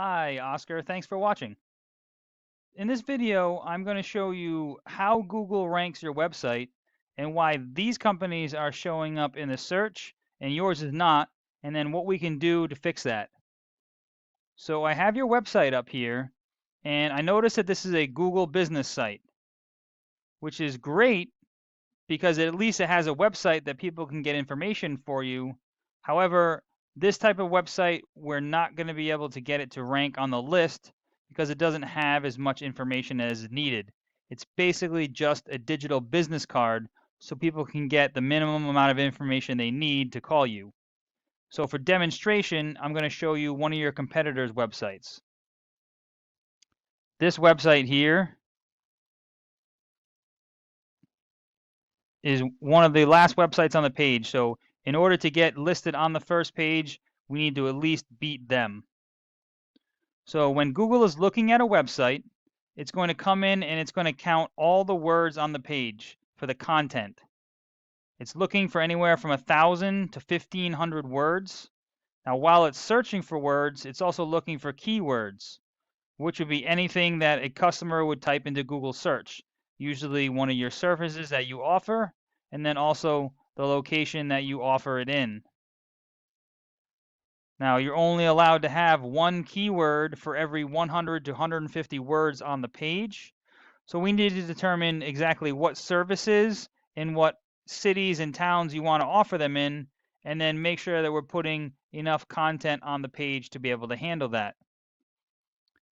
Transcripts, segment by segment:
Hi, Oscar. Thanks for watching. In this video, I'm going to show you how Google ranks your website and why these companies are showing up in the search and yours is not, and then what we can do to fix that. So I have your website up here, and I notice that this is a Google business site, which is great because at least it has a website that people can get information for you. However, this type of website, we're not going to be able to get it to rank on the list because it doesn't have as much information as needed. It's basically just a digital business card so people can get the minimum amount of information they need to call you. So for demonstration, I'm going to show you one of your competitors' websites. This website here is one of the last websites on the page. So in order to get listed on the first page, we need to at least beat them. So when Google is looking at a website, it's going to come in and it's going to count all the words on the page for the content. It's looking for anywhere from 1,000 to 1,500 words. Now, while it's searching for words, it's also looking for keywords, which would be anything that a customer would type into Google search, usually one of your services that you offer, and then also the location that you offer it in. Now, you're only allowed to have one keyword for every 100 to 150 words on the page. So we need to determine exactly what services and what cities and towns you want to offer them in, and then make sure that we're putting enough content on the page to be able to handle that.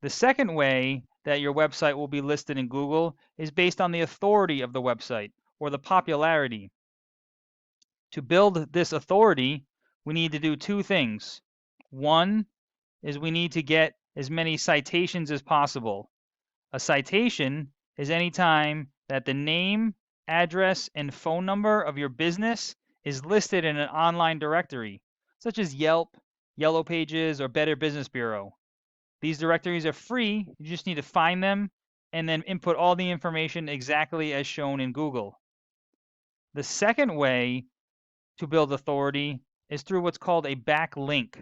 The second way that your website will be listed in Google is based on the authority of the website or the popularity. To build this authority, we need to do two things. One is we need to get as many citations as possible. A citation is any time that the name, address, and phone number of your business is listed in an online directory, such as Yelp, Yellow Pages, or Better Business Bureau. These directories are free. You just need to find them and then input all the information exactly as shown in Google. The second way to build authority is through what's called a backlink.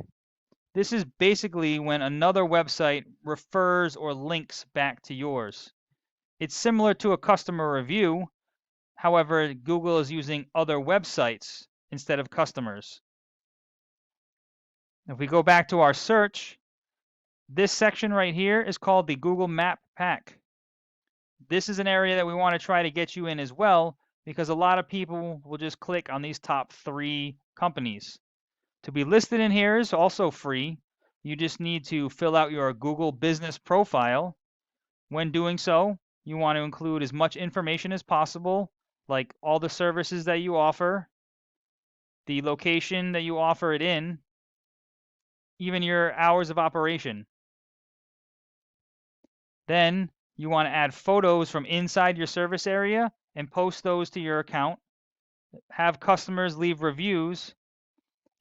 This is basically when another website refers or links back to yours. It's similar to a customer review. However, Google is using other websites instead of customers. If we go back to our search, this section right here is called the Google Map Pack. This is an area that we want to try to get you in as well because a lot of people will just click on these top 3 companies. To be listed in here is also free. You just need to fill out your Google business profile. When doing so, you want to include as much information as possible, like all the services that you offer, the location that you offer it in, even your hours of operation. Then you want to add photos from inside your service area and post those to your account. Have customers leave reviews.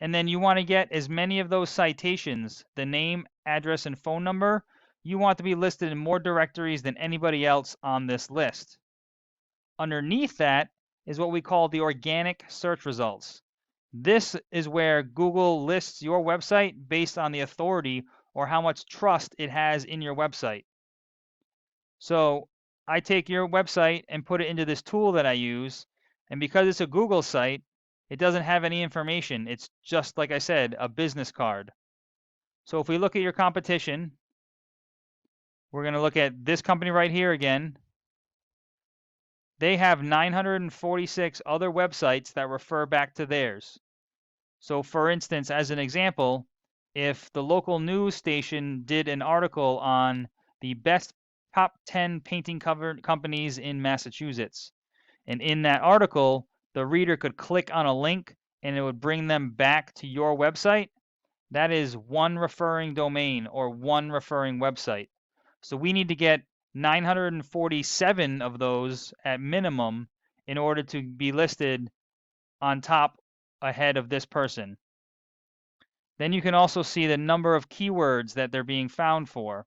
And then you want to get as many of those citations, the name, address, and phone number. You want to be listed in more directories than anybody else on this list. Underneath that is what we call the organic search results. This is where Google lists your website based on the authority or how much trust it has in your website. So I take your website and put it into this tool that I use, and because it's a Google site, it doesn't have any information. It's just, like I said, a business card. So if we look at your competition, we're going to look at this company right here again. They have 946 other websites that refer back to theirs. So for instance, as an example, if the local news station did an article on the best top 10 painting cover companies in Massachusetts, and in that article, the reader could click on a link and it would bring them back to your website, that is one referring domain or one referring website. So we need to get 947 of those at minimum in order to be listed on top ahead of this person. Then you can also see the number of keywords that they're being found for.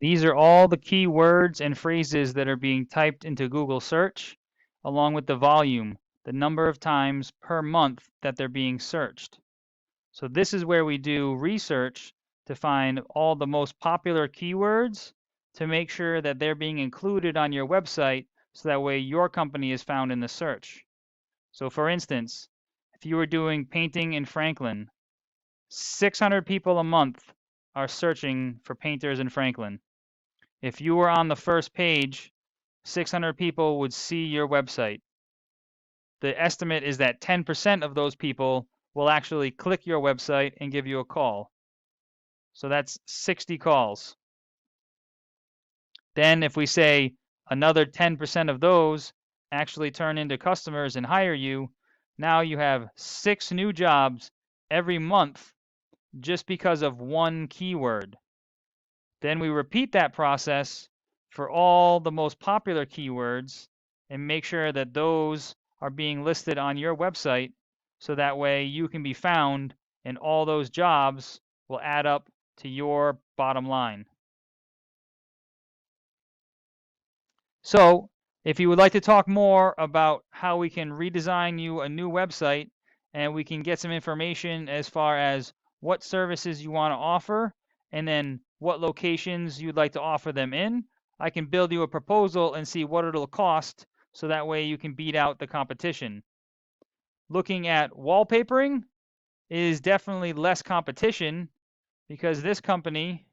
These are all the keywords and phrases that are being typed into Google search, along with the volume, the number of times per month that they're being searched. So this is where we do research to find all the most popular keywords to make sure that they're being included on your website so that way your company is found in the search. So for instance, if you were doing painting in Franklin, 600 people a month are searching for painters in Franklin. If you were on the first page, 600 people would see your website. The estimate is that 10% of those people will actually click your website and give you a call. So that's 60 calls. Then if we say another 10% of those actually turn into customers and hire you, now you have 6 new jobs every month just because of one keyword. Then we repeat that process for all the most popular keywords and make sure that those are being listed on your website so that way you can be found and all those jobs will add up to your bottom line. So if you would like to talk more about how we can redesign you a new website and we can get some information as far as what services you want to offer and then what locations you'd like to offer them in, I can build you a proposal and see what it'll cost so that way you can beat out the competition. Looking at wallpapering is definitely less competition because this company,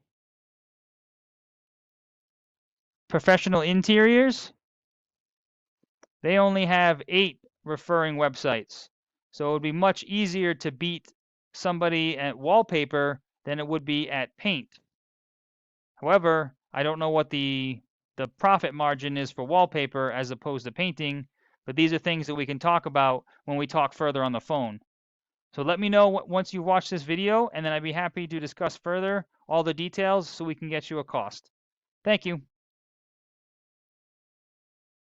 Professional Interiors, they only have 8 referring websites. So it would be much easier to beat somebody at wallpaper than it would be at paint. However, I don't know what the profit margin is for wallpaper as opposed to painting, but these are things that we can talk about when we talk further on the phone. So let me know once you watch this video, and then I'd be happy to discuss further all the details so we can get you a cost. Thank you.